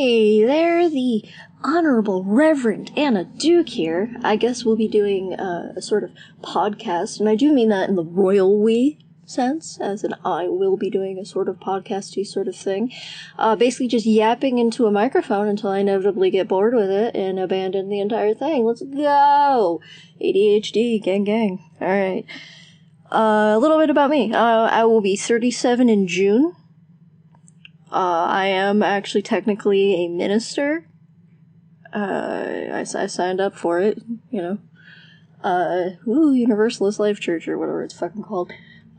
Hey there, the Honorable Reverend Anna Duke here. I guess we'll be doing a sort of podcast, and I do mean that in the royal we sense, as in I will be doing a sort of podcasty sort of thing. Basically just yapping into a microphone until I inevitably get bored with it and abandon the entire thing. Let's go! ADHD, gang gang. Alright. A little bit about me. I will be 37 in June. I am actually technically a minister. I signed up for it, you know. Universalist Life Church, or whatever it's fucking called.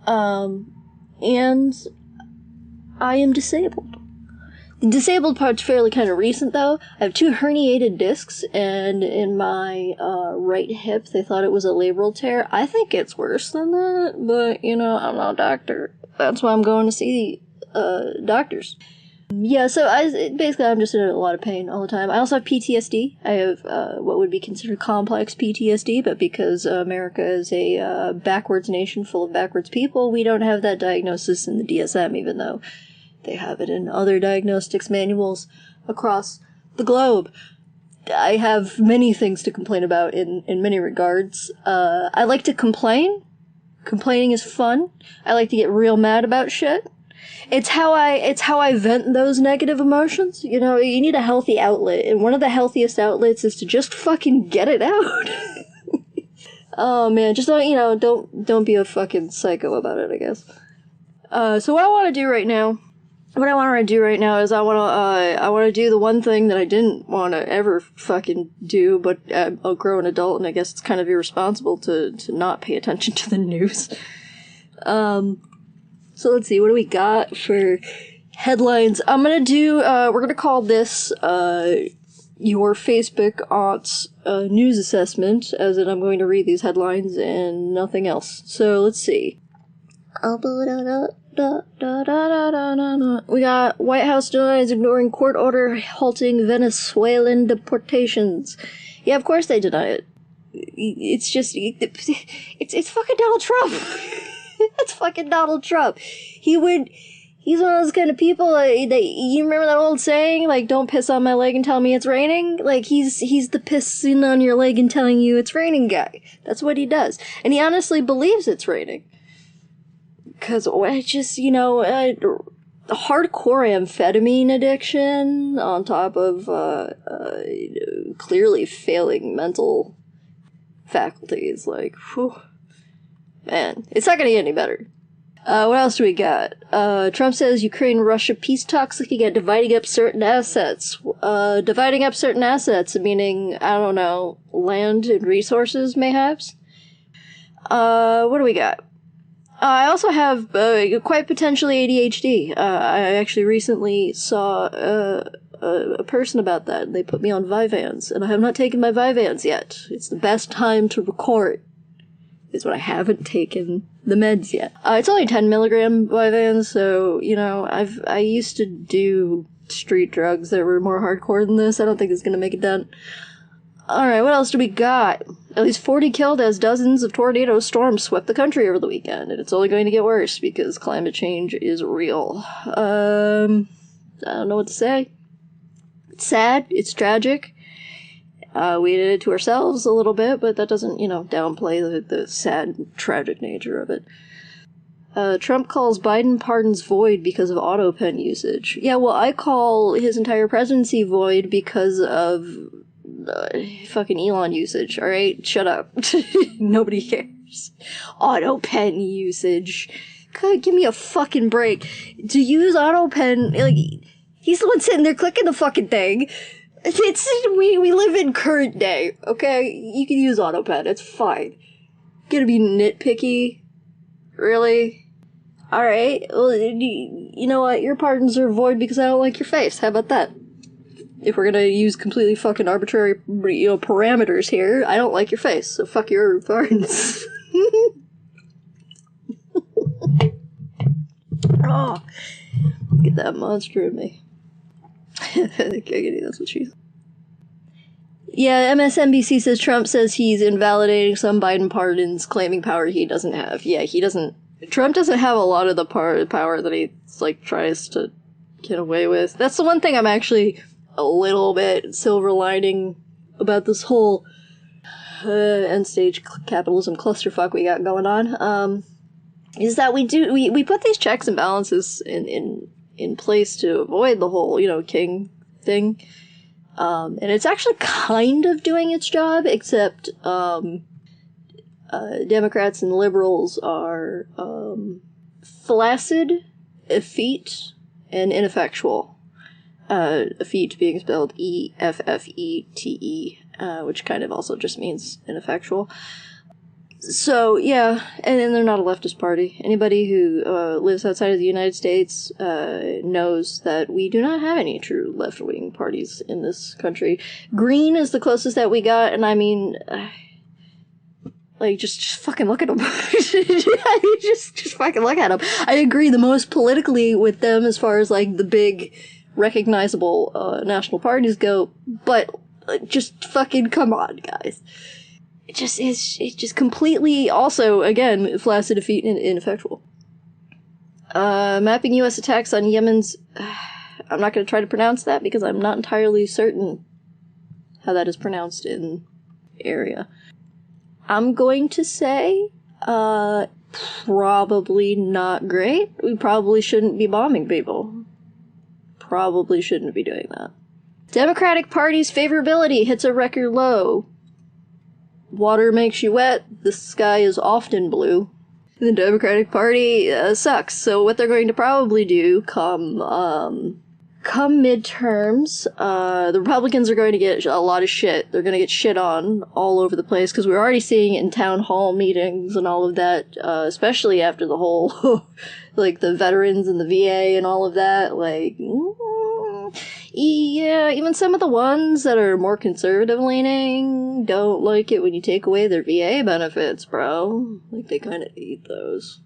And I am disabled. The disabled part's fairly kind of recent, though. I have 2 herniated discs, and in my right hip, they thought it was a labral tear. I think it's worse than that, but, you know, I'm not a doctor. That's why I'm going to see doctors. Yeah, so basically I'm just in a lot of pain all the time. I also have PTSD. I have what would be considered complex PTSD, but because America is a backwards nation full of backwards people, we don't have that diagnosis in the DSM, even though they have it in other diagnostics manuals across the globe. I have many things to complain about in many regards. I like to complain. Complaining is fun. I like to get real mad about shit. It's how I vent those negative emotions. You know, you need a healthy outlet, and one of the healthiest outlets is to just fucking get it out. Oh man, just don't be a fucking psycho about it, I guess. So what I want to do right now is I want to do the one thing that I didn't want to ever fucking do, but I'll grow an adult, and I guess it's kind of irresponsible to not pay attention to the news. So let's see, what do we got for headlines? We're gonna call this, your Facebook aunt's, news assessment, as in I'm going to read these headlines and nothing else. So let's see. We got White House denies ignoring court order halting Venezuelan deportations. Yeah, of course they deny it. It's just, it's fucking Donald Trump. That's fucking Donald Trump. He's one of those kind of people you remember that old saying, like, don't piss on my leg and tell me it's raining? Like, he's the pissing on your leg and telling you it's raining guy. That's what he does. And he honestly believes it's raining. Cause I just, hardcore amphetamine addiction on top of, clearly failing mental faculties, like, whew. Man, it's not gonna get any better. What else do we got? Trump says Ukraine-Russia peace talks looking at dividing up certain assets. Dividing up certain assets, meaning, I don't know, land and resources, mayhaps? What do we got? I also have, quite potentially ADHD. I actually recently saw, a person about that, and they put me on Vyvanse, and I have not taken my Vyvanse yet. It's the best time to record. Is when I haven't taken the meds yet. It's only 10 milligram Vyvanse, so, I used to do street drugs that were more hardcore than this. I don't think it's gonna make it done. Alright, what else do we got? At least 40 killed as dozens of tornado storms swept the country over the weekend, and it's only going to get worse because climate change is real. I don't know what to say. It's sad, it's tragic. We did it to ourselves a little bit, but that doesn't, downplay the sad, tragic nature of it. Trump calls Biden pardons void because of auto pen usage. Yeah, well, I call his entire presidency void because of fucking Elon usage, alright? Shut up. Nobody cares. Auto pen usage. God, give me a fucking break. To use auto pen, like, he's the one sitting there clicking the fucking thing. We live in current day, okay? You can use AutoPen, it's fine. Gonna be nitpicky? Really? Alright, well, you know what? Your pardons are void because I don't like your face. How about that? If we're gonna use completely fucking arbitrary, parameters here, I don't like your face, so fuck your pardons. Oh, get that monster in me. That's what she said. Yeah, MSNBC says Trump says he's invalidating some Biden pardons, claiming power he doesn't have. Yeah, he doesn't. Trump doesn't have a lot of the power that he, tries to get away with. That's the one thing I'm actually a little bit silver lining about this whole end stage capitalism clusterfuck we got going on, is that we put these checks and balances in place to avoid the whole, king thing. And it's actually kind of doing its job, except Democrats and liberals are flaccid, effete, and ineffectual. Effete being spelled E-F-F-E-T-E, which kind of also just means ineffectual. So, yeah, and then they're not a leftist party. Anybody who lives outside of the United States knows that we do not have any true left-wing parties in this country. Green is the closest that we got, and I mean, just fucking look at them. just fucking look at them. I agree the most politically with them as far as, the big, recognizable national parties go, but just fucking come on, guys. It's just completely, also, again, flaccid, effete, and ineffectual. Mapping U.S. attacks on Yemen's... I'm not going to try to pronounce that because I'm not entirely certain how that is pronounced in the area. I'm going to say, probably not great. We probably shouldn't be bombing people. Probably shouldn't be doing that. Democratic Party's favorability hits a record low. Water makes you wet, the sky is often blue. The Democratic Party sucks, so what they're going to probably do come midterms, the Republicans are going to get a lot of shit. They're going to get shit on all over the place, because we're already seeing it in town hall meetings and all of that, especially after the whole, the veterans and the VA and all of that, yeah, even some of the ones that are more conservative-leaning don't like it when you take away their VA benefits, bro. They kind of hate those.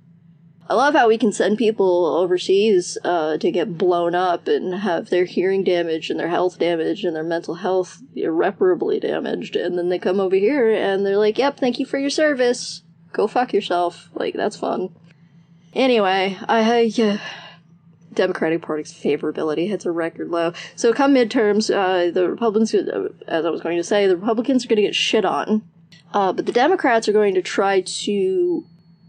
I love how we can send people overseas to get blown up and have their hearing damaged and their health damaged and their mental health irreparably damaged, and then they come over here and they're like, yep, thank you for your service. Go fuck yourself. That's fun. Anyway, Democratic Party's favorability hits a record low. So come midterms, the Republicans, as I was going to say, the Republicans are going to get shit on. But the Democrats are going to try to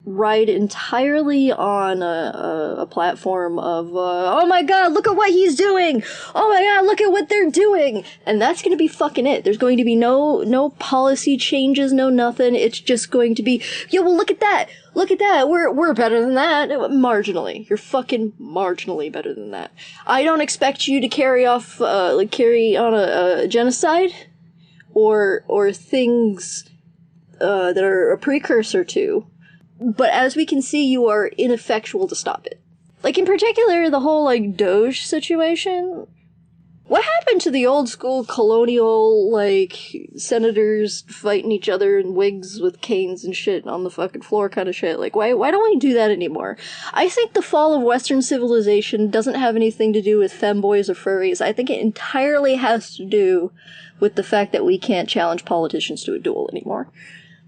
ride entirely on a platform of, oh my god, look at what he's doing! Oh my god, look at what they're doing! And that's going to be fucking it. There's going to be no policy changes, no nothing. It's just going to be, yo, well, look at that! Look at that! We're better than that. Marginally. You're fucking marginally better than that. I don't expect you to carry on a genocide or things that are a precursor to. But as we can see, you are ineffectual to stop it. In particular, the whole, Doge situation. What happened to the old school colonial, senators fighting each other in wigs with canes and shit on the fucking floor kind of shit? Why don't we do that anymore? I think the fall of Western civilization doesn't have anything to do with femboys or furries. I think it entirely has to do with the fact that we can't challenge politicians to a duel anymore.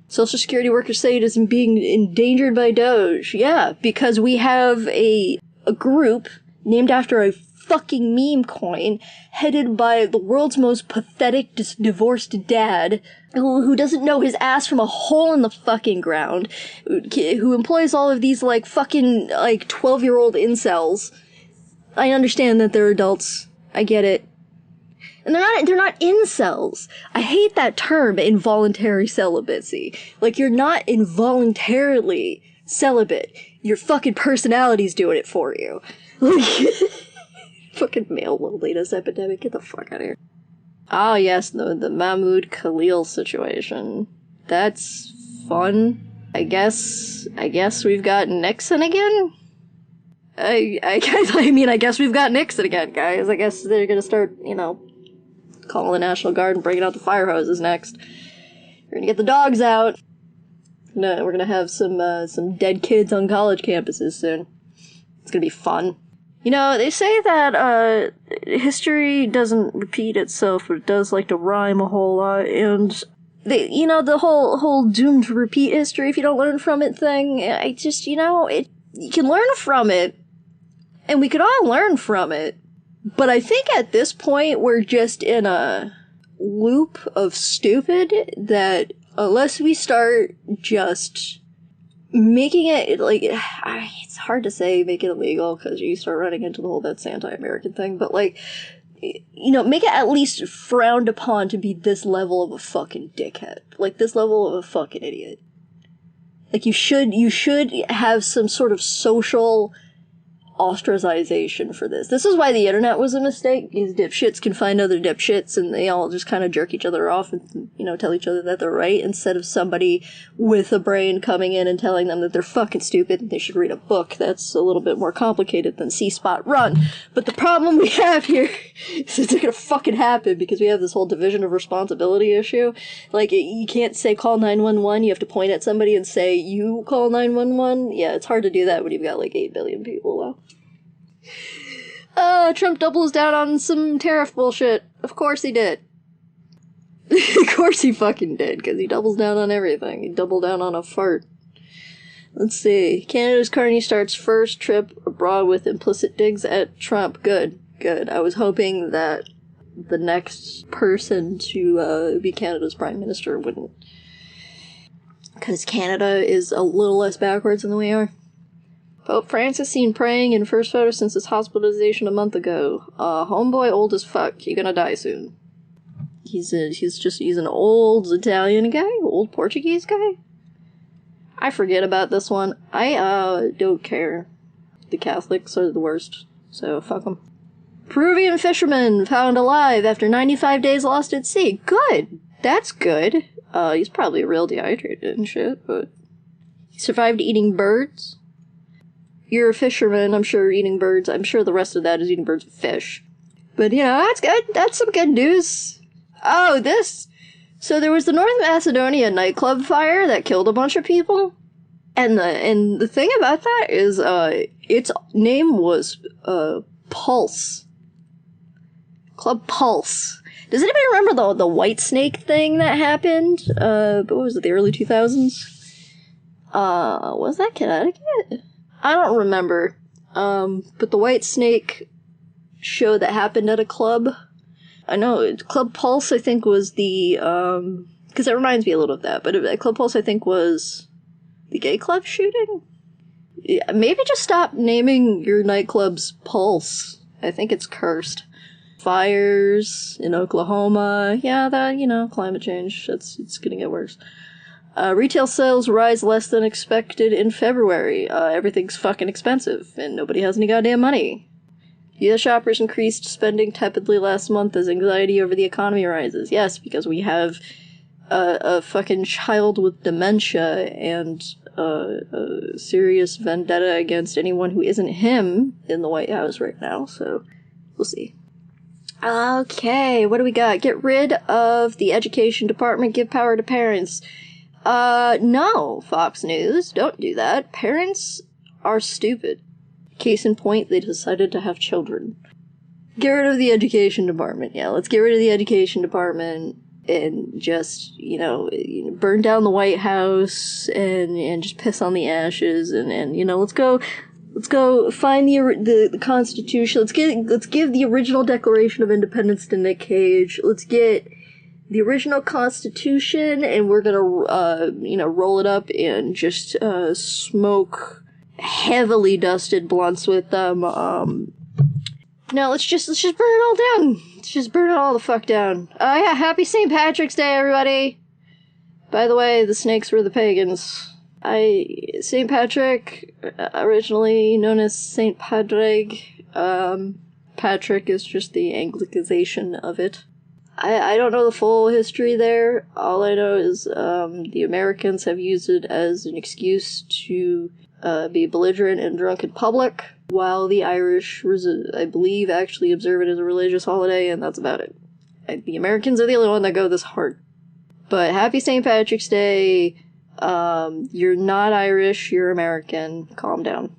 Social security workers say it is being endangered by Doge. Yeah, because we have a group named after a fucking meme coin headed by the world's most pathetic divorced dad who doesn't know his ass from a hole in the fucking ground, who employs all of these fucking 12-year-old incels. I understand that they're adults. I get it. And they're not incels. I hate that term, involuntary celibacy. You're not involuntarily celibate. Your fucking personality's doing it for you. Fucking male loneliness epidemic. Get the fuck out of here. Oh yes, the Mahmoud Khalil situation. That's fun. I guess we've got Nixon again? I guess we've got Nixon again, guys. I guess they're gonna start, calling the National Guard and bringing out the fire hoses next. We're gonna get the dogs out. No, we're gonna have some dead kids on college campuses soon. It's gonna be fun. They say that history doesn't repeat itself, but it does like to rhyme a whole lot, and the whole doomed to repeat history if you don't learn from it thing. I just, you can learn from it, and we could all learn from it. But I think at this point, we're just in a loop of stupid that unless we start just making it, like, it's hard to say make it illegal, because you start running into the whole that's anti-American thing, but, like, you know, make it at least frowned upon to be this level of a fucking dickhead. Like, this level of a fucking idiot. Like, you should have some sort of social ostracization for this. This is why the internet was a mistake. These dipshits can find other dipshits and they all just kind of jerk each other off and, you know, tell each other that they're right, instead of somebody with a brain coming in and telling them that they're fucking stupid and they should read a book. That's a little bit more complicated than C-Spot Run. But the problem we have here is it's gonna fucking happen because we have this whole division of responsibility issue. Like, you can't say call 911, you have to point at somebody and say, you call 911? Yeah, it's hard to do that when you've got like 8 billion people, though. Trump doubles down on some tariff bullshit. Of course he did. Of course he fucking did, because he doubles down on everything. He doubled down on a fart. Let's see. Canada's Carney starts first trip abroad with implicit digs at Trump. Good. Good. I was hoping that the next person to be Canada's prime minister wouldn't. Because Canada is a little less backwards than we are. Pope Francis seen praying in first photo since his hospitalization a month ago. Homeboy old as fuck. He gonna die soon. He's an old Italian guy? Old Portuguese guy? I forget about this one. I, don't care. The Catholics are the worst. So, fuck them. Peruvian fisherman found alive after 95 days lost at sea. Good! That's good. He's probably real dehydrated and shit, but... He survived eating birds. You're a fisherman, I'm sure, eating birds. I'm sure the rest of that is eating birds with fish. But, you know, that's good. That's some good news. Oh, this... So there was the North Macedonia nightclub fire that killed a bunch of people. And the thing about that is, its name was, Pulse. Club Pulse. Does anybody remember the White Snake thing that happened? What was it, the early 2000s? Was that Connecticut? I don't remember. But the White Snake show that happened at a club. I know, Club Pulse, I think, was the, because it reminds me a little of that, but Club Pulse, I think, was the gay club shooting? Yeah, maybe just stop naming your nightclubs Pulse. I think it's cursed. Fires in Oklahoma. Yeah, that, you know, climate change. It's gonna get worse. Retail sales rise less than expected in February. Everything's fucking expensive, and nobody has any goddamn money. U.S. shoppers increased spending tepidly last month as anxiety over the economy rises. Yes, because we have a fucking child with dementia and a serious vendetta against anyone who isn't him in the White House right now, so we'll see. Okay, what do we got? Get rid of the education department, give power to parents. No, Fox News, don't do that. Parents are stupid. Case in point, they decided to have children. Get rid of the education department. Yeah, let's get rid of the education department and just, you know, burn down the White House and just piss on the ashes and you know, let's go find the Constitution. Let's give the original Declaration of Independence to Nick Cage. Let's get the original Constitution, and we're gonna, you know, roll it up and just, smoke heavily dusted blunts with them. No, let's just burn it all down. Let's just burn it all the fuck down. Yeah, happy St. Patrick's Day, everybody! By the way, the snakes were the pagans. St. Patrick, originally known as St. Padraig, Patrick is just the Anglicization of it. I don't know the full history there. All I know is the Americans have used it as an excuse to be belligerent and drunk in public, while the Irish, I believe, actually observe it as a religious holiday, and that's about it. The Americans are the only one that go this hard. But happy St. Patrick's Day. You're not Irish, you're American. Calm down.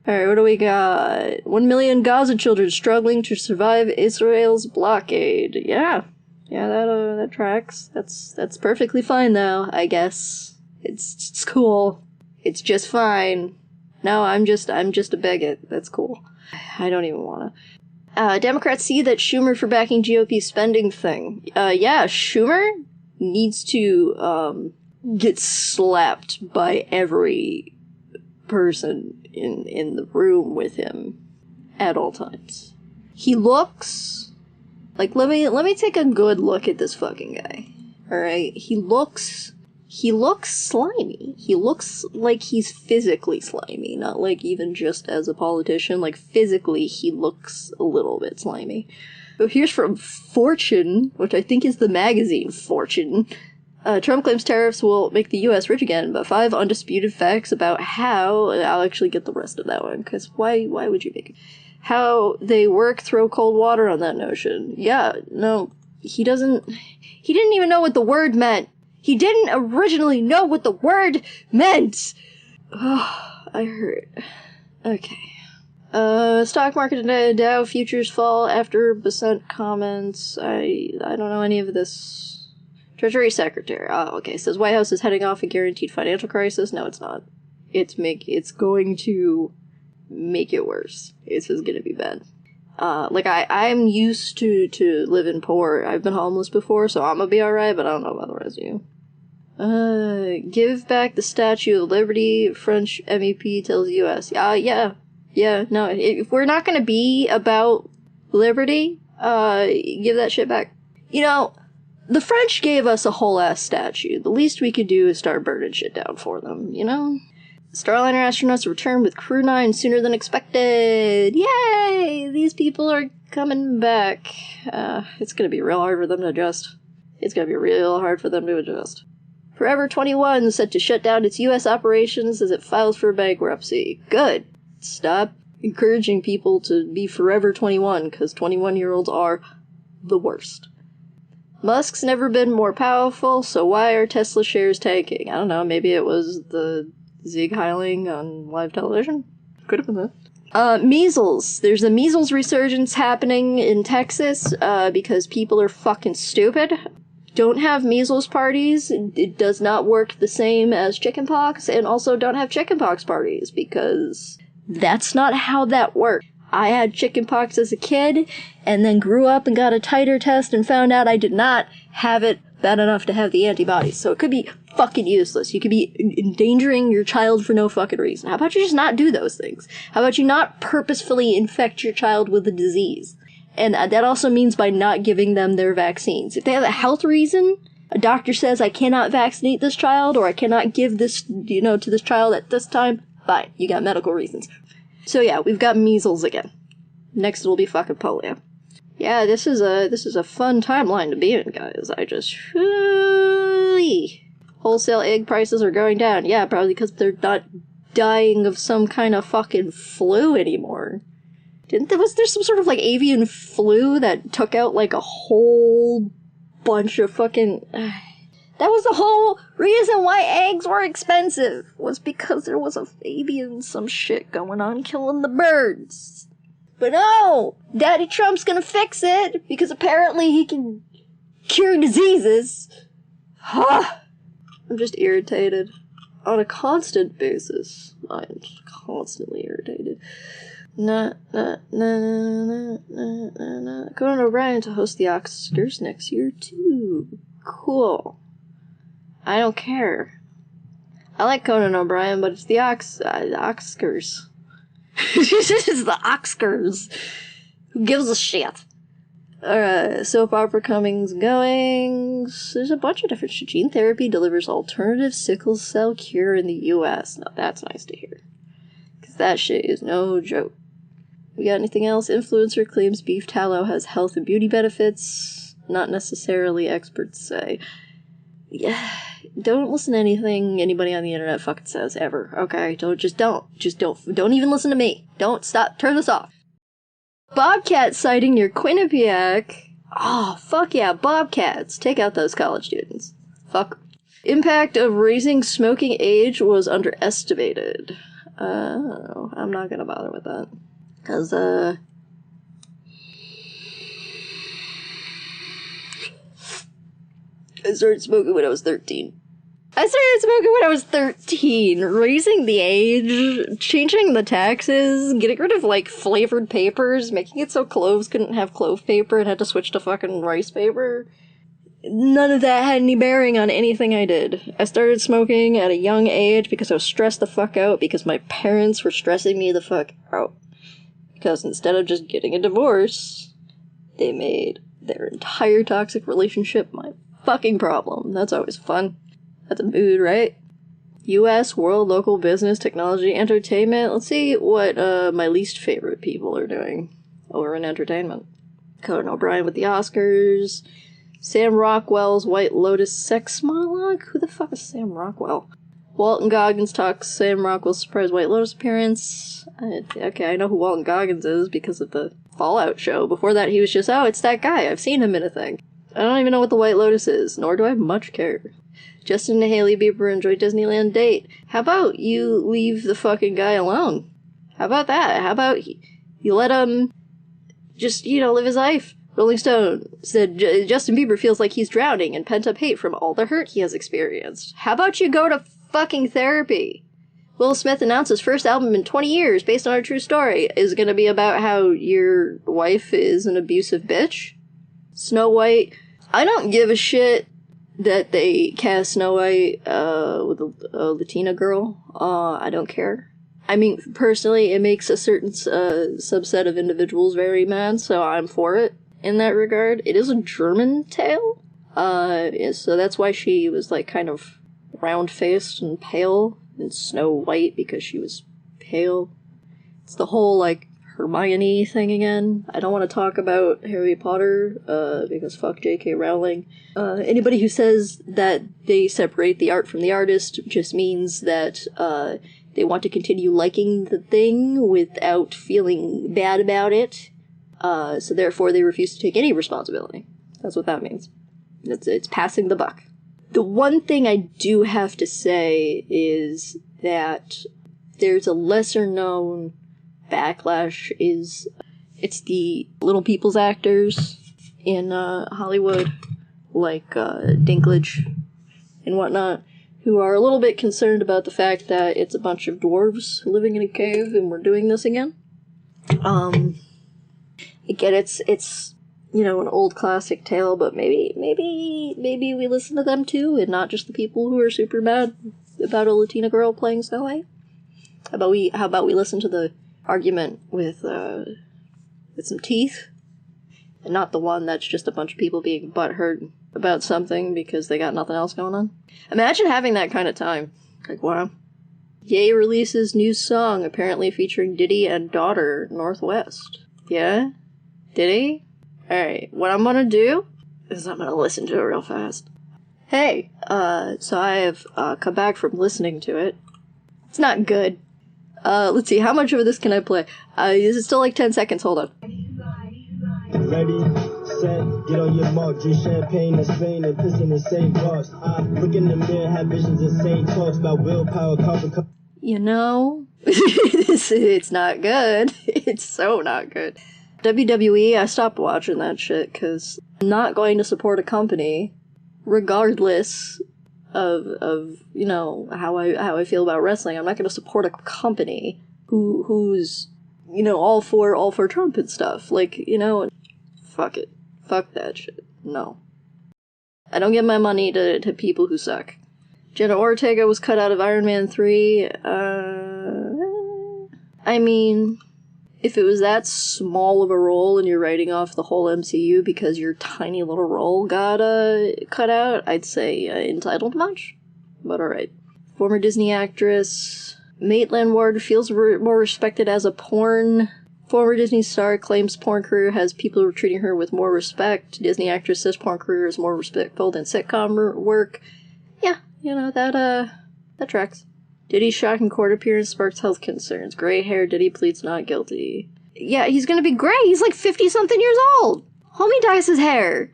Alright, what do we got? 1 million Gaza children struggling to survive Israel's blockade. Yeah, that tracks. That's perfectly fine, though, I guess. It's cool. It's just fine. No, I'm just a bigot. That's cool. I don't even wanna. Democrats see that Schumer for backing GOP spending thing. Yeah, Schumer needs to, get slapped by every person in the room with him at all times. He looks like, let me take a good look at this fucking guy. Alright? He looks slimy. He looks like he's physically slimy, not like even just as a politician. Like, physically, he looks a little bit slimy. So here's from Fortune, which I think is the magazine Fortune. Trump claims tariffs will make the U.S. rich again, but 5 undisputed facts about how... I'll actually get the rest of that one, because why would you make it? How they work, throw cold water on that notion. Yeah, no, he didn't even know what the word meant. He didn't originally know what the word meant! Oh, I hurt. Okay. Stock market today, Dow futures fall after Besant comments. I don't know any of this. Treasury Secretary. Oh, okay. Says White House is heading off a guaranteed financial crisis. No, it's not. It's going to make it worse. It's just gonna be bad. I'm used to living poor. I've been homeless before, so I'm gonna be alright, but I don't know about the rest of you. Give back the Statue of Liberty, French MEP tells US. Yeah, no, if we're not gonna be about liberty, give that shit back. You know, the French gave us a whole-ass statue. The least we could do is start burning shit down for them, you know? Starliner astronauts return with Crew 9 sooner than expected! Yay! These people are coming back. It's gonna be real hard for them to adjust. Forever 21 set to shut down its U.S. operations as it files for bankruptcy. Good. Stop encouraging people to be Forever 21, because 21-year-olds are the worst. Musk's never been more powerful, so why are Tesla shares tanking? I don't know, maybe it was the Zig Heiling on live television? Could have been that. Measles. There's a measles resurgence happening in Texas, because people are fucking stupid. Don't have measles parties. It does not work the same as chickenpox, and also don't have chickenpox parties, because that's not how that works. I had chickenpox as a kid, and then grew up and got a titer test and found out I did not have it bad enough to have the antibodies. So it could be fucking useless. You could be endangering your child for no fucking reason. How about you just not do those things? How about you not purposefully infect your child with a disease? And that also means by not giving them their vaccines. If they have a health reason, a doctor says I cannot vaccinate this child, or I cannot give this, to this child at this time, fine. You got medical reasons. So yeah, we've got measles again. Next it'll be fucking polio. Yeah, this is a fun timeline to be in, guys. Wholesale egg prices are going down. Yeah, probably because they're not dying of some kind of fucking flu anymore. Was there some sort of, avian flu that took out, a whole bunch of fucking... That was the whole reason why eggs were expensive, was because there was a avian some shit going on killing the birds. But no! Daddy Trump's gonna fix it, because apparently he can cure diseases. Ha! I'm just irritated. On a constant basis. I'm constantly irritated. Conan O'Brien to host the Oscars next year, too. Cool. I don't care. I like Conan O'Brien, but it's the Oscars. It's the Oscars. Who gives a shit? Alright, soap opera comings, goings. There's a bunch of different shit. Gene therapy delivers alternative sickle cell cure in the US. Now that's nice to hear. Because that shit is no joke. We got anything else? Influencer claims beef tallow has health and beauty benefits. Not necessarily, experts say. Yeah, don't listen to anything anybody on the internet fucking says, ever, okay? Don't even listen to me. Don't, stop, turn this off. Bobcat sighting near Quinnipiac. Oh, fuck yeah, bobcats. Take out those college students. Fuck. Impact of raising smoking age was underestimated. I'm not gonna bother with that. Cause, I started smoking when I was 13. I started smoking when I was 13. Raising the age, changing the taxes, getting rid of, like, flavored papers, making it so cloves couldn't have clove paper and had to switch to fucking rice paper. None of that had any bearing on anything I did. I started smoking at a young age because I was stressed the fuck out because my parents were stressing me the fuck out. Because instead of just getting a divorce, they made their entire toxic relationship my fucking problem. That's always fun. That's a mood, right? U.S., world, local, business, technology, entertainment. Let's see what my least favorite people are doing over in entertainment. Conan O'Brien with the Oscars. Sam Rockwell's White Lotus sex monologue? Who the fuck is Sam Rockwell? Walton Goggins talks Sam Rockwell's surprise White Lotus appearance. Okay, I know who Walton Goggins is because of the Fallout show. Before that, he was just, oh, it's that guy. I've seen him in a thing. I don't even know what the White Lotus is, nor do I much care. Justin and Hailey Bieber enjoy Disneyland date. How about you leave the fucking guy alone? How about that? How about you let him just, live his life? Rolling Stone said Justin Bieber feels like he's drowning in pent-up hate from all the hurt he has experienced. How about you go to fucking therapy? Will Smith announced his first album in 20 years, based on a true story, is going to be about how your wife is an abusive bitch. Snow White. I don't give a shit that they cast Snow White with a Latina girl. I don't care. I mean, personally, it makes a certain subset of individuals very mad, so I'm for it in that regard. It is a German tale, so that's why she was, like, kind of round-faced and pale, and Snow White because she was pale. It's the whole, like, Hermione thing again. I don't want to talk about Harry Potter, because fuck J.K. Rowling. Anybody who says that they separate the art from the artist just means that, they want to continue liking the thing without feeling bad about it. So therefore they refuse to take any responsibility. That's what that means. It's passing the buck. The one thing I do have to say is that there's a lesser known backlash it's the little people's actors in Hollywood, like Dinklage and whatnot, who are a little bit concerned about the fact that it's a bunch of dwarves living in a cave and we're doing this again. Again, it's an old classic tale, but maybe we listen to them too, and not just the people who are super mad about a Latina girl playing Snow White. How about we listen to the argument with some teeth, and not the one that's just a bunch of people being butthurt about something because they got nothing else going on. Imagine having that kind of time. Like, wow. Ye releases new song, apparently featuring Diddy and daughter, Northwest. Yeah? Diddy? Alright, what I'm gonna do is I'm gonna listen to it real fast. Hey, so I have come back from listening to it. It's not good. Let's see, how much of this can I play? Is it still like 10 seconds? Hold on. Ready, set, get on your mark, drink champagne and Spain and piss in the same bars. I look in the mirror, have visions and same talks about willpower, carbon. It's not good. It's so not good. WWE, I stopped watching that shit because I'm not going to support a company, regardless of how I feel about wrestling. I'm not going to support a company who's all for Trump and stuff. Like, fuck it. Fuck that shit. No. I don't give my money to people who suck. Jenna Ortega was cut out of Iron Man 3. I mean, if it was that small of a role and you're writing off the whole MCU because your tiny little role got cut out, I'd say entitled much. But alright. Former Disney actress Maitland Ward feels more respected as a Former Disney star claims porn career has people treating her with more respect. Disney actress says porn career is more respectful than sitcom work. Yeah, that tracks. Diddy's shocking court appearance sparks health concerns. Gray hair, Diddy pleads not guilty. Yeah, he's gonna be gray. He's like 50-something years old. Homie dyes his hair.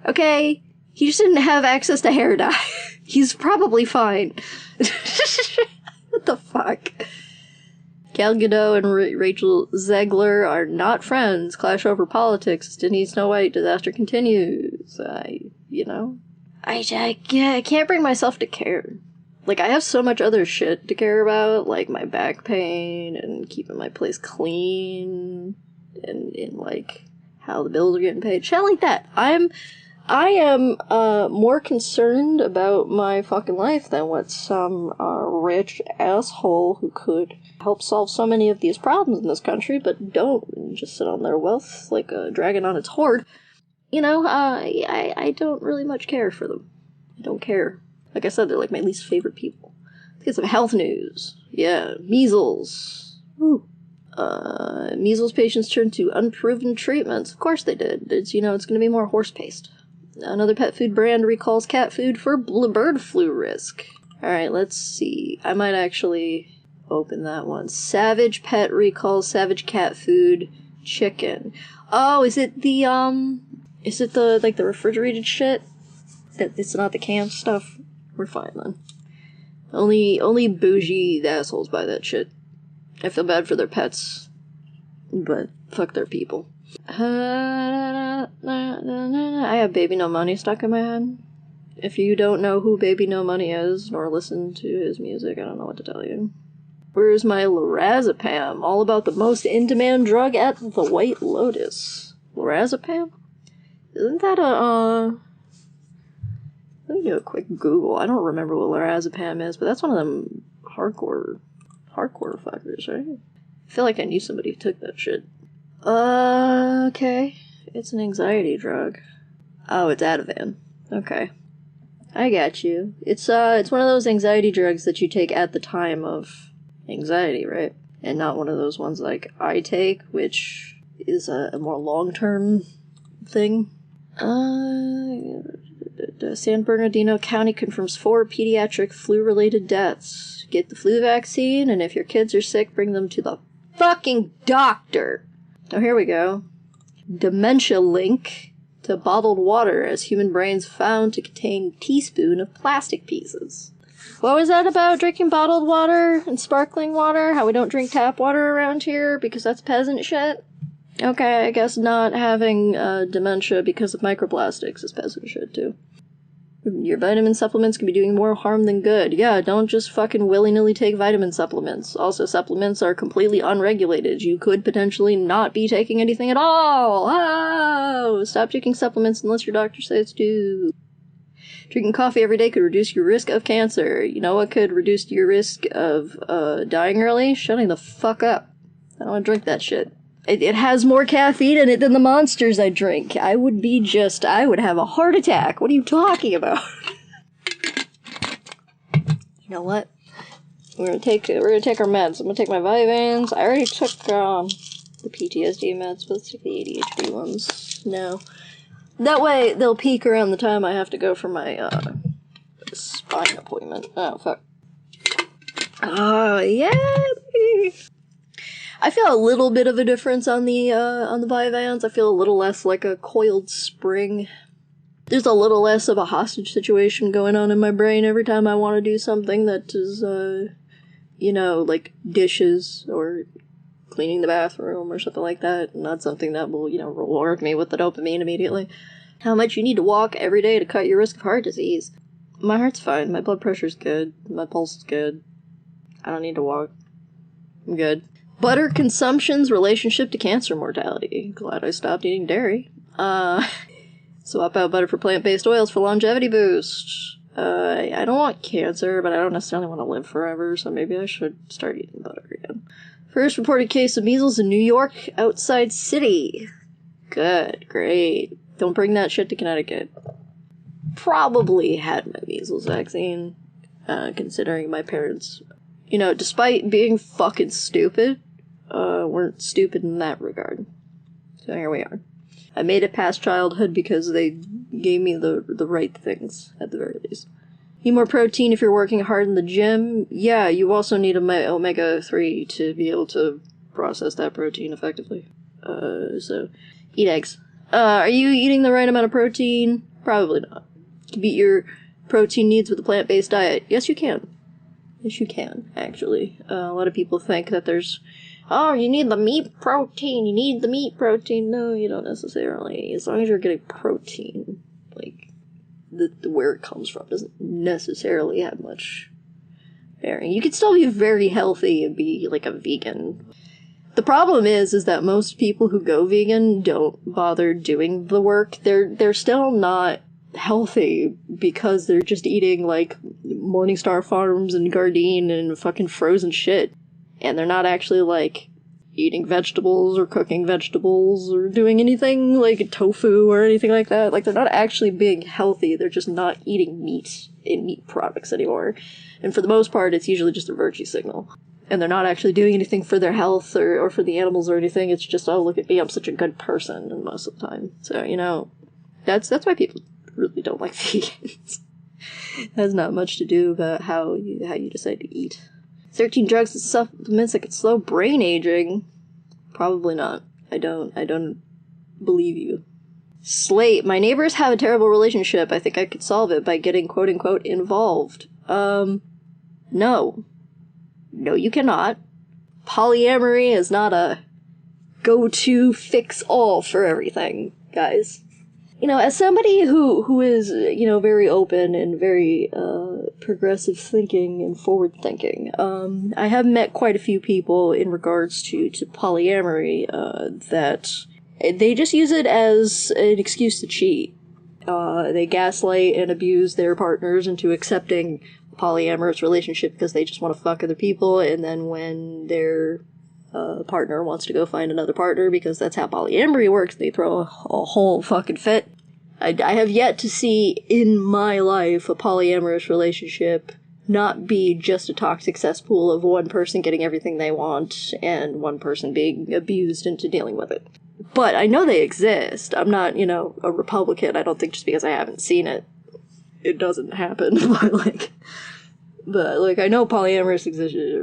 Okay? He just didn't have access to hair dye. He's probably fine. What the fuck? Gal Gadot and Rachel Zegler are not friends. Clash over politics. Disney Snow White disaster continues. I can't bring myself to care. Like, I have so much other shit to care about, like my back pain and keeping my place clean and like how the bills are getting paid. Shit like that. I am more concerned about my fucking life than what some rich asshole who could help solve so many of these problems in this country, but don't, and just sit on their wealth like a dragon on its hoard. You know, I don't really much care for them. I don't care. Like I said, they're like my least favorite people. Let's get some health news. Yeah, measles. Woo. Measles patients turned to unproven treatments. Of course they did. It's going to be more horse paste. Another pet food brand recalls cat food for bird flu risk. Alright, let's see. I might actually open that one. Savage Pet recalls Savage Cat food chicken. Oh, is it the refrigerated shit? It's not the canned stuff? We're fine then. Only bougie assholes buy that shit. I feel bad for their pets, but fuck their people. I have Baby No Money stuck in my head. If you don't know who Baby No Money is, nor listen to his music, I don't know what to tell you. Where's my lorazepam? All about the most in-demand drug at the White Lotus. Lorazepam? Isn't that let me do a quick Google. I don't remember what lorazepam is, but that's one of them hardcore fuckers, right? I feel like I knew somebody who took that shit. Okay. It's an anxiety drug. Oh, it's Ativan. Okay. I got you. It's one of those anxiety drugs that you take at the time of anxiety, right? And not one of those ones like I take, which is a more long-term thing. San Bernardino County confirms 4 pediatric flu-related deaths. Get the flu vaccine, and if your kids are sick, bring them to the fucking doctor. Oh, here we go. Dementia link to bottled water as human brains found to contain teaspoon of plastic pieces. What was that about drinking bottled water and sparkling water? How we don't drink tap water around here because that's peasant shit? Okay, I guess not having dementia because of microplastics is peasant shit too. Your vitamin supplements can be doing more harm than good. Yeah, don't just fucking willy-nilly take vitamin supplements. Also, supplements are completely unregulated. You could potentially not be taking anything at all. Oh, stop taking supplements unless your doctor says to. Drinking coffee every day could reduce your risk of cancer. You know what could reduce your risk of dying early? Shutting the fuck up. I don't want to drink that shit. It has more caffeine in it than the monsters I drink. I would have a heart attack. What are you talking about? You know what? We're gonna take our meds. I'm gonna take my Vyvanse. I already took the PTSD meds, but let's take the ADHD ones now. That way they'll peak around the time I have to go for my spine appointment. Oh fuck. Oh yeah. I feel a little bit of a difference on the Vyvanse. I feel a little less like a coiled spring. There's a little less of a hostage situation going on in my brain every time I want to do something that is, like dishes or cleaning the bathroom or something like that. Not something that will, reward me with the dopamine immediately. How much you need to walk every day to cut your risk of heart disease. My heart's fine. My blood pressure's good. My pulse is good. I don't need to walk. I'm good. Butter consumption's relationship to cancer mortality. Glad I stopped eating dairy. Swap out butter for plant-based oils for longevity boost. I don't want cancer, but I don't necessarily want to live forever, so maybe I should start eating butter again. First reported case of measles in New York outside city. Good, great. Don't bring that shit to Connecticut. Probably had my measles vaccine, considering my parents, despite being fucking stupid, weren't stupid in that regard. So here we are. I made it past childhood because they gave me the right things, at the very least. Need more protein if you're working hard in the gym? Yeah, you also need omega-3 to be able to process that protein effectively. So, eat eggs. Are you eating the right amount of protein? Probably not. You can beat your protein needs with a plant-based diet. Yes, you can. Yes, you can, actually. A lot of people think that there's, you need the meat protein, No, you don't necessarily. As long as you're getting protein, where it comes from doesn't necessarily have much bearing. You could still be very healthy and be, like, a vegan. The problem is that most people who go vegan don't bother doing the work. They're still not healthy because they're just eating, like, Morningstar Farms and Gardein and fucking frozen shit. And they're not actually, like, eating vegetables or cooking vegetables or doing anything like tofu or anything like that. Like, they're not actually being healthy. They're just not eating meat and meat products anymore. And for the most part, it's usually just a virtue signal. And they're not actually doing anything for their health or for the animals or anything. It's just, oh, look at me, I'm such a good person, and most of the time. So, you know, that's why people really don't like vegans. It has not much to do about how you decide to eat. 13 drugs and supplements that could slow brain aging? Probably not. I don't believe you. Slate, my neighbors have a terrible relationship. I think I could solve it by getting quote-unquote involved. No. No, you cannot. Polyamory is not a go-to fix-all for everything, guys. You know, as somebody who is, you know, very open and very, progressive thinking and forward-thinking, I have met quite a few people in regards to polyamory, that they just use it as an excuse to cheat. They gaslight and abuse their partners into accepting polyamorous relationship because they just want to fuck other people, and then when their partner wants to go find another partner, because that's how polyamory works, they throw a whole fucking fit. I have yet to see in my life a polyamorous relationship not be just a toxic cesspool of one person getting everything they want and one person being abused into dealing with it. But I know they exist. I'm not, you know, a Republican. I don't think just because I haven't seen it, it doesn't happen. But I know polyamorous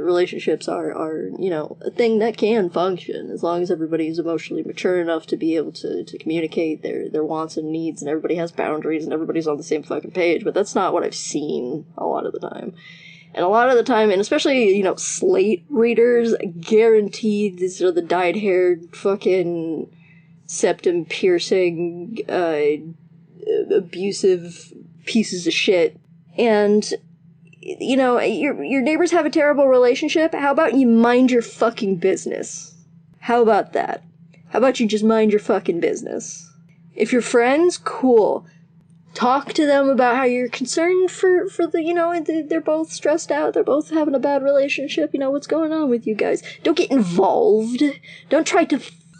relationships are, you know, a thing that can function as long as everybody is emotionally mature enough to be able to communicate their wants and needs, and everybody has boundaries and everybody's on the same fucking page. But that's not what I've seen a lot of the time. And a lot of the time, and especially, you know, Slate readers, guaranteed these are the dyed-haired fucking septum-piercing, abusive pieces of shit. And, you know, your neighbors have a terrible relationship? How about you mind your fucking business? How about that? How about you just mind your fucking business? If you're friends, cool. Talk to them about how you're concerned for the, you know, they're both stressed out, they're both having a bad relationship, you know, what's going on with you guys? Don't get involved. Don't try to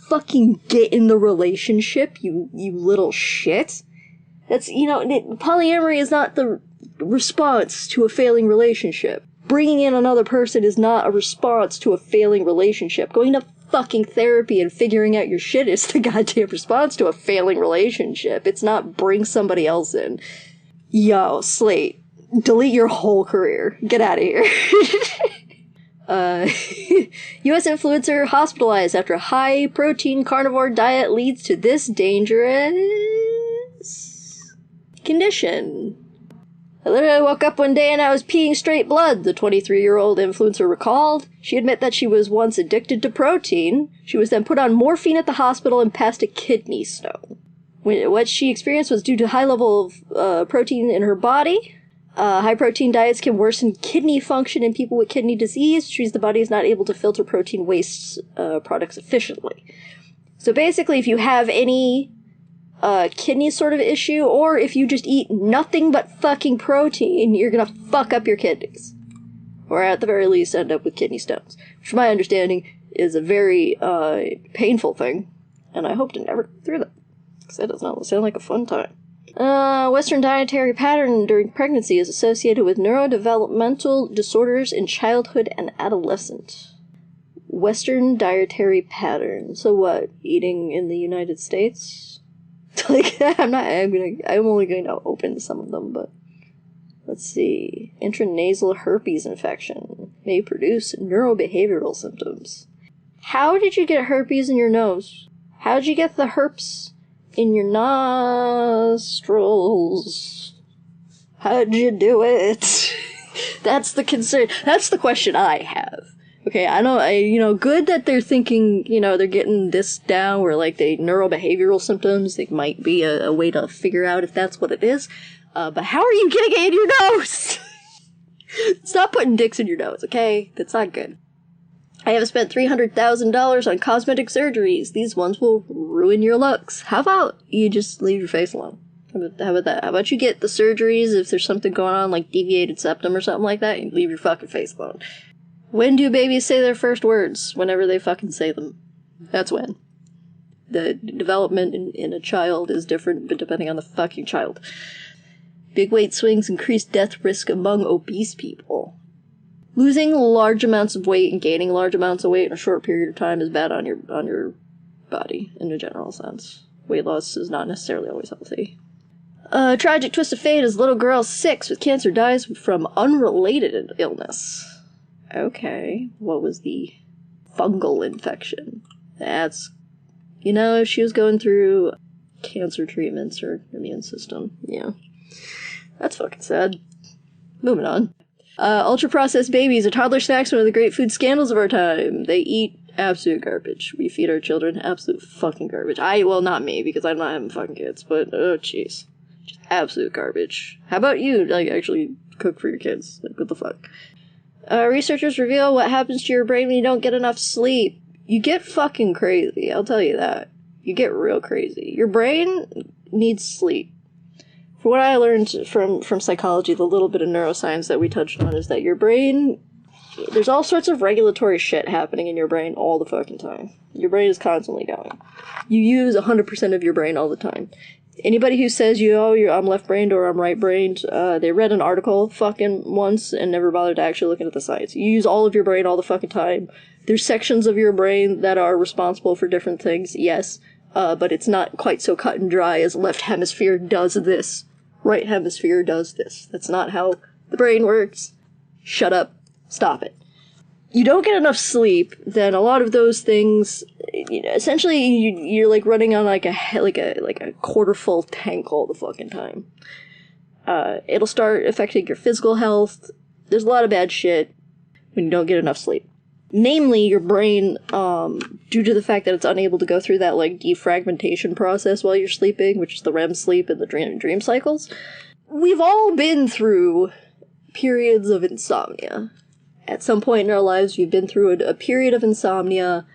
fucking get in the relationship, you little shit. That's, you know, polyamory is not the response to a failing relationship. Bringing in another person is not a response to a failing relationship. Going to fucking therapy and figuring out your shit is the goddamn response to a failing relationship. It's not bring somebody else in. Yo, Slate, delete your whole career. Get out of here. U.S. influencer hospitalized after high-protein carnivore diet leads to this dangerous condition. I literally woke up one day and I was peeing straight blood, the 23-year-old influencer recalled. She admitted that she was once addicted to protein. She was then put on morphine at the hospital and passed a kidney stone. What she experienced was due to high level of protein in her body. High-protein diets can worsen kidney function in people with kidney disease, which means the body is not able to filter protein waste products efficiently. So basically, if you have any kidney sort of issue, or if you just eat nothing but fucking protein, you're gonna fuck up your kidneys. Or at the very least end up with kidney stones. Which, from my understanding, is a very painful thing, and I hope to never go through that. Because that does not sound like a fun time. Western dietary pattern during pregnancy is associated with neurodevelopmental disorders in childhood and adolescent. Western dietary pattern. So what? Eating in the United States? I'm only going to open some of them, but let's see. Intranasal herpes infection may produce neurobehavioral symptoms. How did you get herpes in your nose? How did you get the herpes in your nostrils? How'd you do it? That's the concern. That's the question I have. Okay, good that they're thinking, they're getting this down where, neurobehavioral symptoms, they might be a way to figure out if that's what it is. But how are you getting it in your nose? Stop putting dicks in your nose, okay? That's not good. I have spent $300,000 on cosmetic surgeries. These ones will ruin your looks. How about you just leave your face alone? How about that? How about you get the surgeries if there's something going on, like deviated septum or something like that, and leave your fucking face alone. When do babies say their first words? Whenever they fucking say them. That's when. The development in a child is different, but depending on the fucking child. Big weight swings increase death risk among obese people. Losing large amounts of weight and gaining large amounts of weight in a short period of time is bad on your body, in a general sense. Weight loss is not necessarily always healthy. Tragic twist of fate as little girl 6 with cancer dies from unrelated illness. Okay, what was the fungal infection? That's, if she was going through cancer treatments, her immune system, yeah. That's fucking sad. Moving on. Ultra-processed babies are toddler snacks, one of the great food scandals of our time. They eat absolute garbage. We feed our children absolute fucking garbage. Well, not me, because I'm not having fucking kids, but, oh, jeez. Just absolute garbage. How about you, actually cook for your kids? What the fuck? Researchers reveal what happens to your brain when you don't get enough sleep. You get fucking crazy, I'll tell you that. You get real crazy. Your brain needs sleep. For what I learned from psychology, the little bit of neuroscience that we touched on is that your brain, there's all sorts of regulatory shit happening in your brain all the fucking time. Your brain is constantly going. You use 100% of your brain all the time. Anybody who says, I'm left-brained or I'm right-brained, they read an article fucking once and never bothered to actually look into the science. You use all of your brain all the fucking time. There's sections of your brain that are responsible for different things, yes, but it's not quite so cut and dry as left hemisphere does this. Right hemisphere does this. That's not how the brain works. Shut up. Stop it. You don't get enough sleep, then a lot of those things, essentially you're like running on like a quarter full tank all the fucking time. It'll start affecting your physical health. There's a lot of bad shit when you don't get enough sleep. Namely, your brain, due to the fact that it's unable to go through that, defragmentation process while you're sleeping, which is the REM sleep and the dream cycles. We've all been through periods of insomnia. At some point in our lives, we've been through a period of insomnia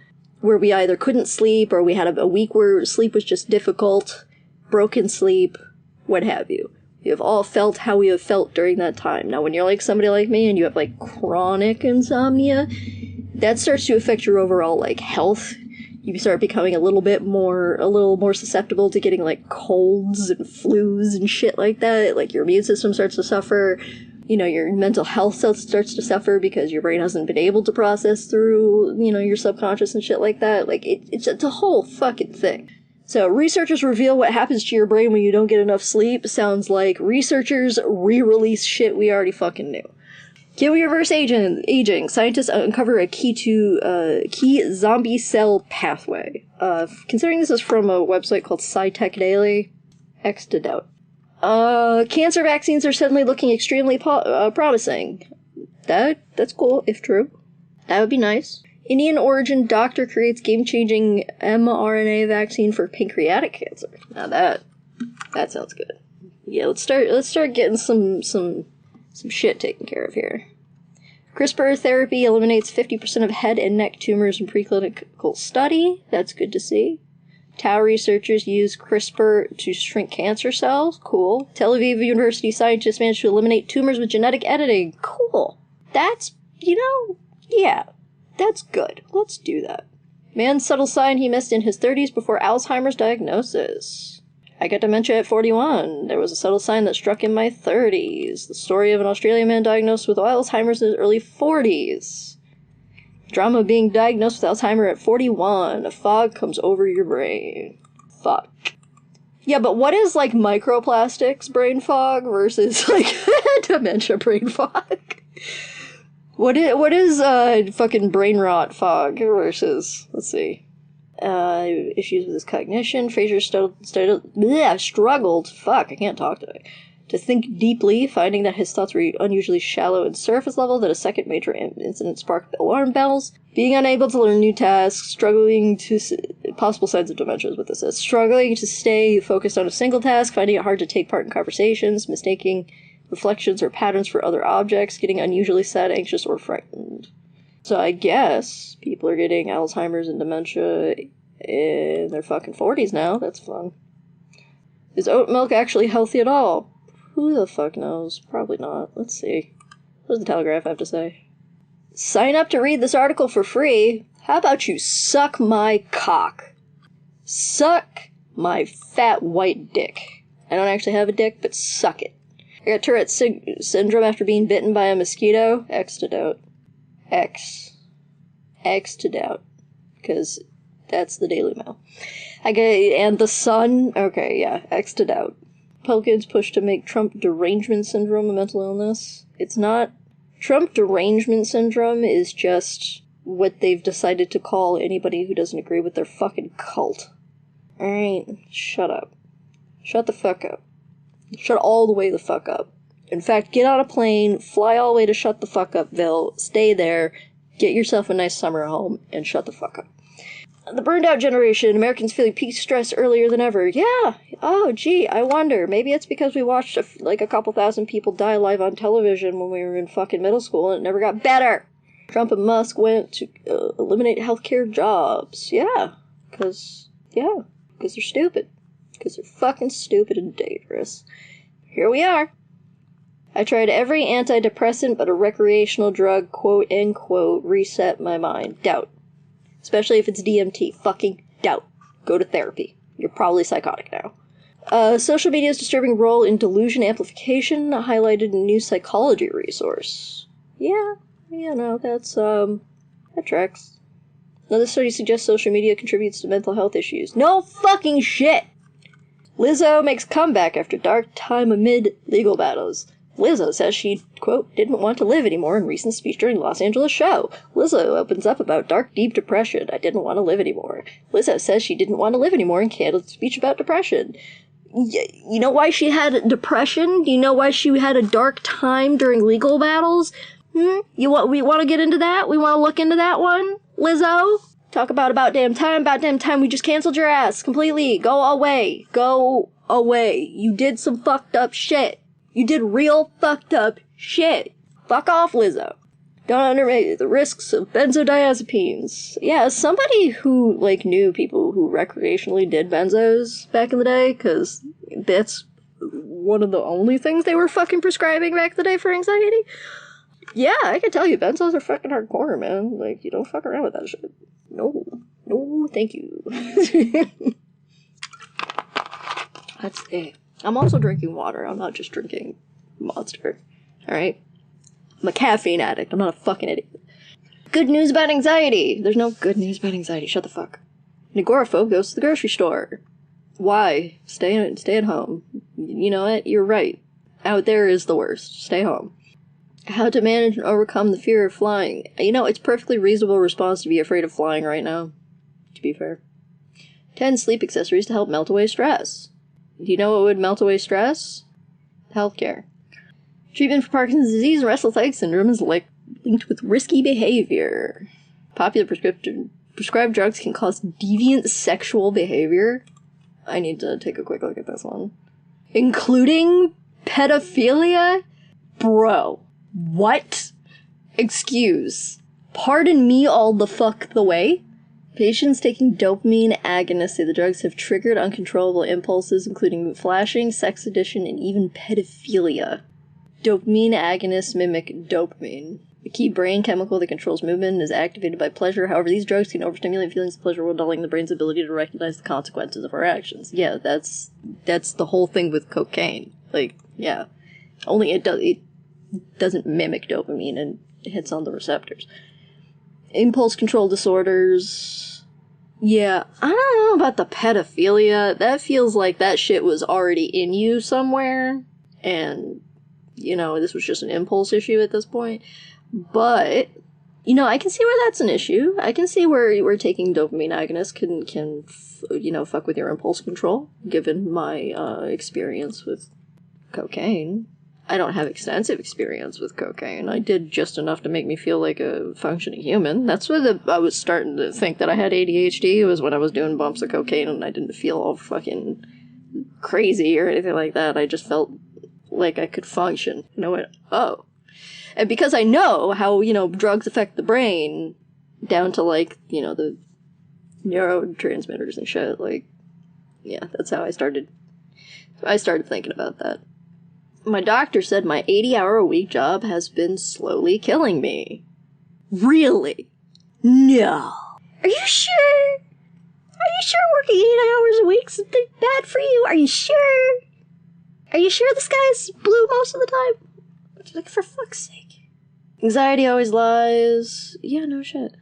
where we either couldn't sleep or we had a week where sleep was just difficult, broken sleep, what have you. We have all felt how we have felt during that time. Now, when you're like somebody like me and you have chronic insomnia, that starts to affect your overall health. You start becoming a little more susceptible to getting colds and flus and shit like that. Your immune system starts to suffer. Your mental health starts to suffer because your brain hasn't been able to process through, your subconscious and shit like that. It's a whole fucking thing. So, researchers reveal what happens to your brain when you don't get enough sleep. Sounds like researchers re-release shit we already fucking knew. Kill reverse aging. Scientists uncover a key zombie cell pathway. Considering this is from a website called SciTech Daily, X to doubt. Cancer vaccines are suddenly looking extremely promising. That's cool, if true. That would be nice. Indian origin doctor creates game-changing mRNA vaccine for pancreatic cancer. Now that sounds good. Yeah, let's start getting some shit taken care of here. CRISPR therapy eliminates 50% of head and neck tumors in preclinical study. That's good to see. Tau researchers use CRISPR to shrink cancer cells. Cool. Tel Aviv University scientists managed to eliminate tumors with genetic editing. Cool. That's, yeah, that's good. Let's do that. Man's subtle sign he missed in his 30s before Alzheimer's diagnosis. I got dementia at 41. There was a subtle sign that struck in my 30s. The story of an Australian man diagnosed with Alzheimer's in his early 40s. Drama of being diagnosed with Alzheimer's at 41. A fog comes over your brain. Fuck. Yeah, but what is, microplastics brain fog versus, dementia brain fog? What is fucking brain rot fog versus, let's see. Issues with his cognition. Fraser struggled, fuck, I can't talk today, to think deeply, finding that his thoughts were unusually shallow and surface level, that a second major incident sparked alarm bells. Being unable to learn new tasks, struggling possible signs of dementia is what this is. Struggling to stay focused on a single task, finding it hard to take part in conversations, mistaking reflections or patterns for other objects, getting unusually sad, anxious, or frightened. So I guess people are getting Alzheimer's and dementia in their fucking 40s now. That's fun. Is oat milk actually healthy at all? Who the fuck knows? Probably not. Let's see. What does the Telegraph have to say? Sign up to read this article for free. How about you suck my cock? Suck my fat white dick. I don't actually have a dick, but suck it. I got Tourette's syndrome after being bitten by a mosquito. X to doubt. X to doubt. Because that's the Daily Mail. And the Sun. Okay, yeah. X to doubt. Republicans push to make Trump derangement syndrome a mental illness. It's not. Trump derangement syndrome is just what they've decided to call anybody who doesn't agree with their fucking cult. Alright, shut up. Shut the fuck up. Shut all the way the fuck up. In fact, get on a plane, fly all the way to Shut the Fuck Upville, stay there, get yourself a nice summer home, and shut the fuck up. The burned out generation, Americans feeling peak stress earlier than ever. Yeah. Oh, gee, I wonder. Maybe it's because we watched a couple thousand people die live on television when we were in fucking middle school and it never got better. Trump and Musk went to eliminate healthcare jobs. Yeah. Because they're stupid. Because they're fucking stupid and dangerous. Here we are. I tried every antidepressant but a recreational drug, quote, end quote, reset my mind. Doubt. Especially if it's DMT. Fucking doubt. Go to therapy. You're probably psychotic now. Social media's disturbing role in delusion amplification, highlighted in a new psychology resource. Yeah, no, that tracks. Another study suggests social media contributes to mental health issues. No fucking shit! Lizzo makes comeback after dark time amid legal battles. Lizzo says she, quote, didn't want to live anymore in recent speech during the Los Angeles show. Lizzo opens up about dark, deep depression. I didn't want to live anymore. Lizzo says she didn't want to live anymore in candid speech about depression. You know why she had depression? Do you know why she had a dark time during legal battles? We want to get into that? We want to look into that one? Lizzo? Talk about damn time we just canceled your ass completely. Go away. Go away. You did some fucked up shit. You did real fucked up shit. Fuck off, Lizzo. Don't underrate the risks of benzodiazepines. Yeah, as somebody who, knew people who recreationally did benzos back in the day, because that's one of the only things they were fucking prescribing back in the day for anxiety. Yeah, I can tell you, benzos are fucking hardcore, man. You don't fuck around with that shit. No, thank you. That's it. I'm also drinking water. I'm not just drinking Monster. Alright? I'm a caffeine addict. I'm not a fucking idiot. Good news about anxiety. There's no good news about anxiety. Shut the fuck. An agoraphobe goes to the grocery store. Why? Stay at home. You know what? You're right. Out there is the worst. Stay home. How to manage and overcome the fear of flying. It's a perfectly reasonable response to be afraid of flying right now. To be fair. 10 sleep accessories to help melt away stress. Do you know what would melt away stress? Healthcare. Treatment for Parkinson's disease and restless leg syndrome is linked with risky behavior. Popular prescribed drugs can cause deviant sexual behavior. I need to take a quick look at this one. Including pedophilia? Bro. What? Excuse. Pardon me all the fuck the way? Patients taking dopamine agonists say the drugs have triggered uncontrollable impulses, including flashing, sex addiction, and even pedophilia. Dopamine agonists mimic dopamine, the key brain chemical that controls movement and is activated by pleasure. However, these drugs can overstimulate feelings of pleasure while dulling the brain's ability to recognize the consequences of our actions. Yeah, that's the whole thing with cocaine. Yeah. Only it doesn't mimic dopamine and hits on the receptors. Impulse control disorders. Yeah, I don't know about the pedophilia. That feels like that shit was already in you somewhere. And, this was just an impulse issue at this point. But, I can see where that's an issue. I can see where taking dopamine agonists can fuck with your impulse control, given my experience with cocaine. I don't have extensive experience with cocaine. I did just enough to make me feel like a functioning human. That's when I was starting to think that I had ADHD, was when I was doing bumps of cocaine and I didn't feel all fucking crazy or anything like that. I just felt like I could function. And I went, oh. And because I know how, drugs affect the brain, down to, like, the neurotransmitters and shit, like, yeah, that's how I started thinking about that. My doctor said my 80-hour-a-week job has been slowly killing me. Really? No. Are you sure? Are you sure working 8 hours a week's bad for you? Are you sure? Are you sure the sky's blue most of the time? Like, for fuck's sake. Anxiety always lies. Yeah, no shit.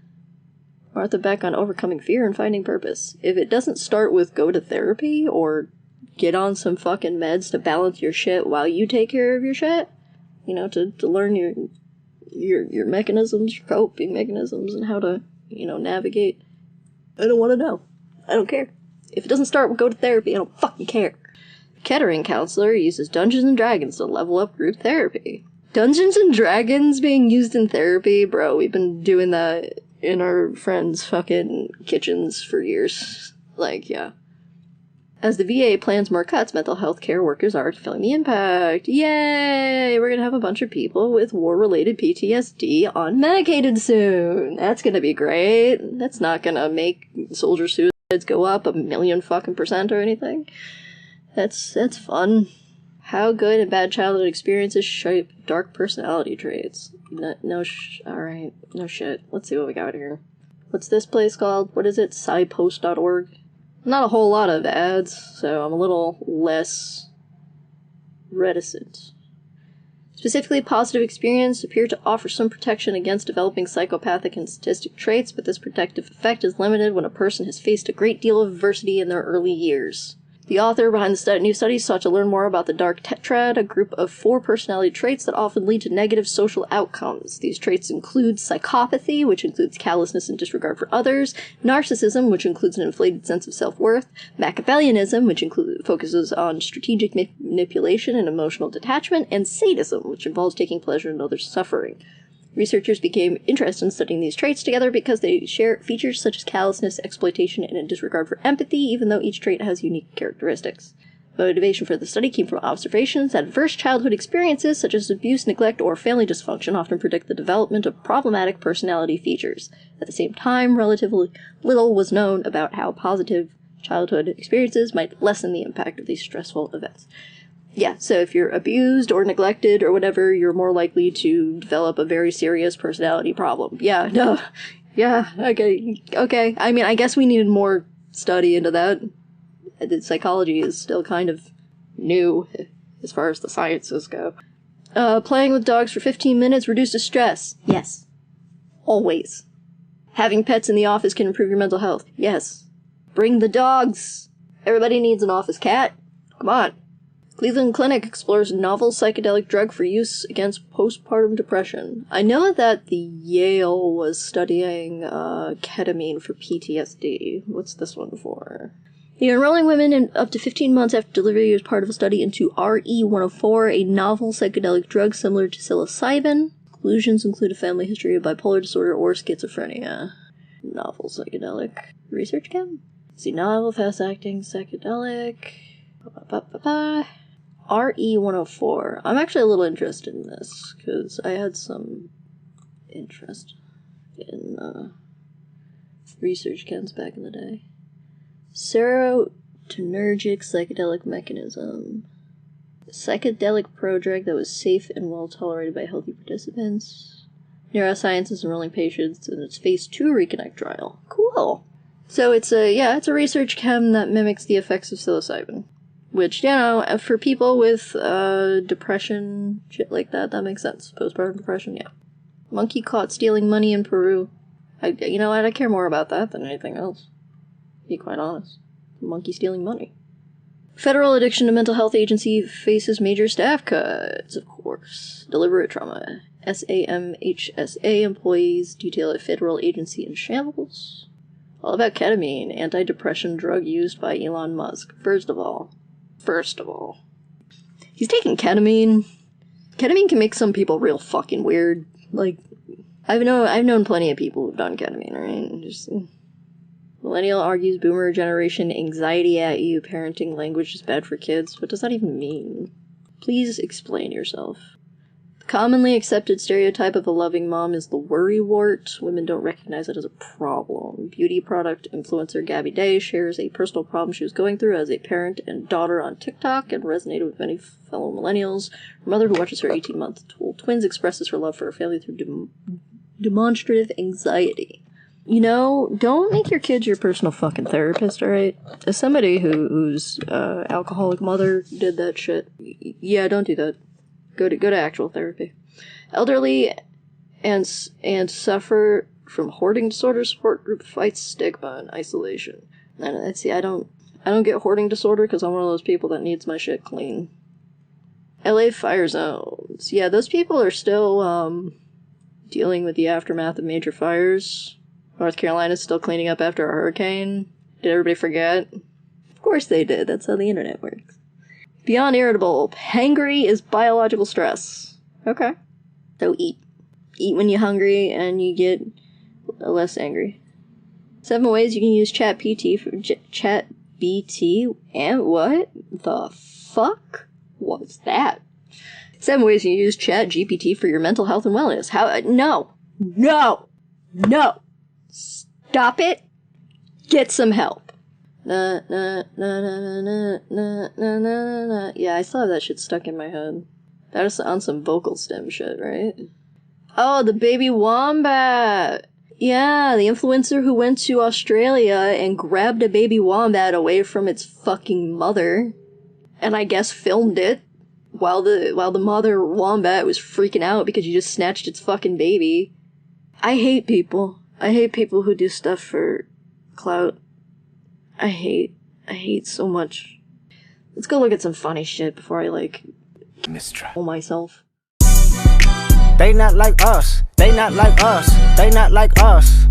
Martha Beck on overcoming fear and finding purpose. If it doesn't start with go to therapy or get on some fucking meds to balance your shit while you take care of your shit, to learn your mechanisms, your coping mechanisms, and how to, navigate. I don't want to know. I don't care. If it doesn't start with go to therapy, I don't fucking care. Kettering counselor uses Dungeons and Dragons to level up group therapy. Dungeons and Dragons being used in therapy? Bro, we've been doing that in our friends' fucking kitchens for years. Like, yeah. As the VA plans more cuts, mental health care workers are feeling the impact. Yay! We're gonna have a bunch of people with war-related PTSD on medicated soon. That's gonna be great. That's not gonna make soldier suicides go up 1,000,000 fucking % or anything. That's fun. How good and bad childhood experiences shape dark personality traits. Alright. No shit. Let's see what we got here. What's this place called? What is it? SciPost.org? Not a whole lot of ads, so I'm a little less reticent. Specifically, positive experiences appear to offer some protection against developing psychopathic and sadistic traits, but this protective effect is limited when a person has faced a great deal of adversity in their early years. The author behind the new study sought to learn more about the Dark Tetrad, a group of 4 personality traits that often lead to negative social outcomes. These traits include psychopathy, which includes callousness and disregard for others, narcissism, which includes an inflated sense of self-worth, Machiavellianism, which focuses on strategic manipulation and emotional detachment, and sadism, which involves taking pleasure in others' suffering. Researchers became interested in studying these traits together because they share features such as callousness, exploitation, and a disregard for empathy, even though each trait has unique characteristics. Motivation for the study came from observations that adverse childhood experiences such as abuse, neglect, or family dysfunction often predict the development of problematic personality features. At the same time, relatively little was known about how positive childhood experiences might lessen the impact of these stressful events. Yeah, so if you're abused or neglected or whatever, you're more likely to develop a very serious personality problem. Yeah, no. Yeah, okay. I mean, I guess we needed more study into that. The psychology is still kind of new as far as the sciences go. Playing with dogs for 15 minutes reduces stress. Yes. Always. Having pets in the office can improve your mental health. Yes. Bring the dogs. Everybody needs an office cat. Come on. Cleveland Clinic explores novel psychedelic drug for use against postpartum depression. I know that the Yale was studying ketamine for PTSD. What's this one for? The enrolling women in up to 15 months after delivery as part of a study into RE-104, a novel psychedelic drug similar to psilocybin. Conclusions include a family history of bipolar disorder or schizophrenia. Novel psychedelic. Research chem? See, novel, fast-acting psychedelic. RE-104. I'm actually a little interested in this, because I had some interest in research chems back in the day. Serotonergic psychedelic mechanism. A psychedelic prodrug that was safe and well tolerated by healthy participants. Neuroscience is enrolling patients in its phase 2 Reconnect trial. Cool. So it's a research chem that mimics the effects of psilocybin. Which, for people with depression, shit like that, that makes sense. Postpartum depression, yeah. Monkey caught stealing money in Peru. I care more about that than anything else. To be quite honest. Monkey stealing money. Federal Addiction to Mental Health Agency faces major staff cuts, of course. Deliberate trauma. SAMHSA employees detail a federal agency in shambles. All about ketamine, antidepressant drug used by Elon Musk. First of all, he's taking ketamine. Ketamine can make some people real fucking weird. Like, I've known plenty of people who've done ketamine, right? Just millennial argues boomer generation anxiety at you. Parenting language is bad for kids. What does that even mean? Please explain yourself. The commonly accepted stereotype of a loving mom is the worrywart. Women don't recognize it as a problem. Beauty product influencer Gabby Day shares a personal problem she was going through as a parent and daughter on TikTok and resonated with many fellow millennials. Her mother, who watches her 18-month-old twins, expresses her love for her family through demonstrative anxiety. You know, don't make your kids your personal fucking therapist, alright? As somebody whose alcoholic mother did that shit, yeah, don't do that. Go to actual therapy. Elderly and suffer from hoarding disorder support group fights stigma and isolation. And see, I don't get hoarding disorder because I'm one of those people that needs my shit clean. LA fire zones. Yeah, those people are still dealing with the aftermath of major fires. North Carolina's still cleaning up after a hurricane. Did everybody forget? Of course they did. That's how the internet works. Beyond irritable. Hangry is biological stress. Okay. So eat. Eat when you're hungry and you get less angry. 7 ways you can use ChatBT for ChatBT. And what the fuck was that? 7 ways you can use ChatGPT for your mental health and wellness. How? No. Stop it. Get some help. Yeah, I still have that shit stuck in my head. That is on some vocal stem shit, right? Oh, the baby wombat. Yeah, the influencer who went to Australia and grabbed a baby wombat away from its fucking mother, and I guess filmed it while the mother wombat was freaking out because you just snatched its fucking baby. I hate people. I hate people who do stuff for clout. I hate so much. Let's go look at some funny shit before I, kill myself. They not like us. They not like us. They not like us.